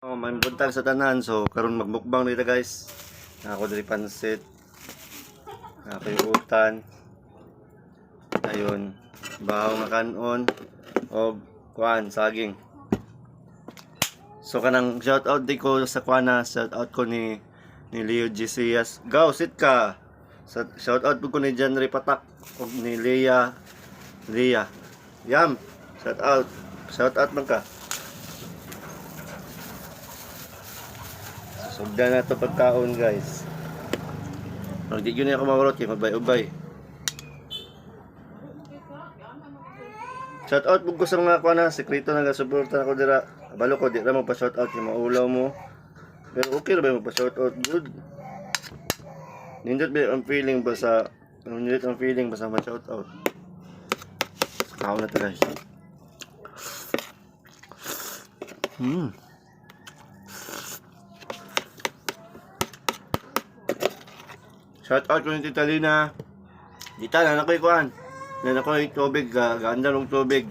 May buntag sa tanan, so karon magmukbang dito guys. Ako diri pansit. Ako yung utan. Ayun, bahaw nga kanon o kuan saging. So kanang shout out di ko sa kuana, shout out ko ni Leo GCS. Go sit ka. Shout out ko ni Janry Patak o ni Leah. Yam. Shout out. Shout out man ka. Sugdan na ito pagkaon guys. Hindi yun ako mawalot kaya mabay-ubay. Shout out po ko sa mga kuana, sekreto na gasuporta ako dira. Balo ko di ra mo pa shout out yung maulaw mo. Pero okay ra ba mo pa shout out good. Nindot ba ang feeling ba sa ma shout out. Kaon na to guys. Shout out ko ni Tita Lina. Dita na nakoy kuan. Na nakoy tubig, ganda ng tubig.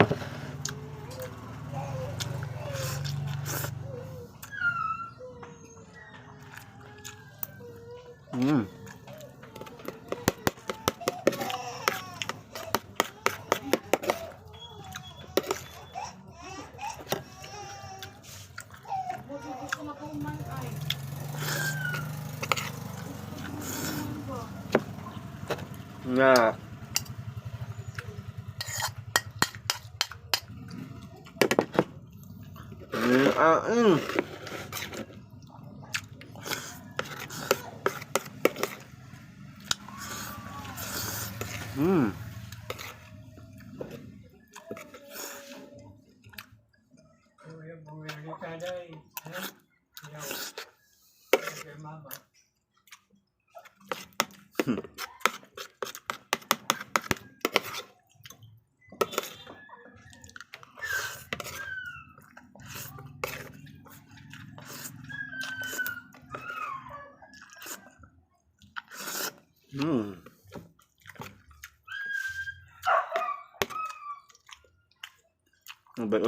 Nah.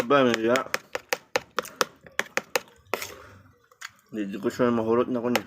Abay ya. Hindi ko siya mahurot na ko ni.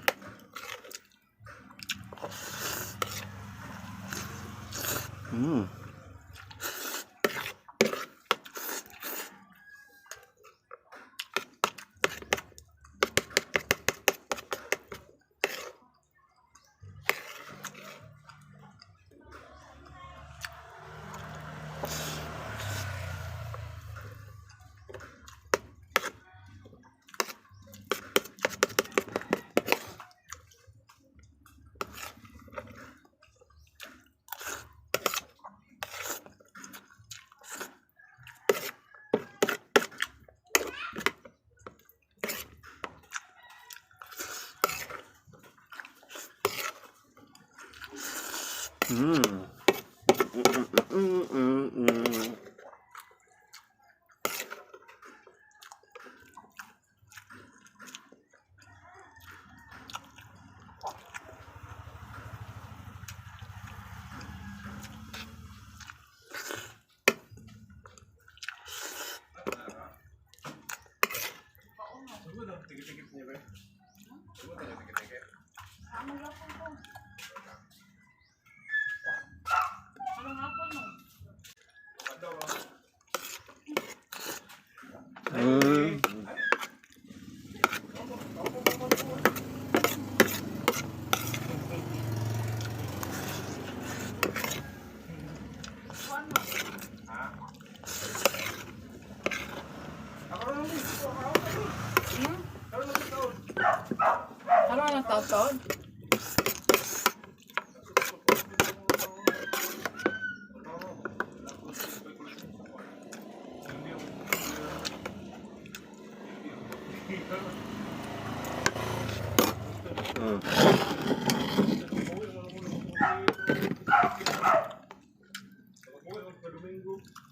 Ano ang taon?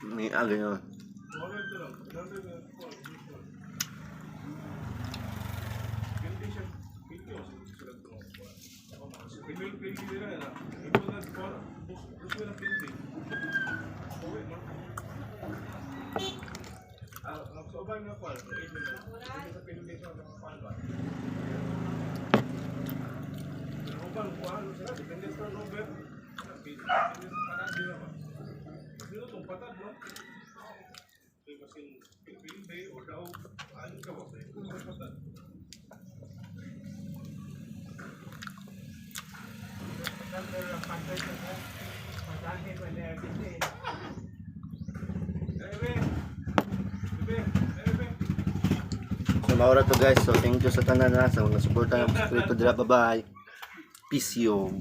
May agay yun. So maura to guys. So thank you sa tanan na sa mga suporta ng Secreto dira. Bye bye. Peace yo.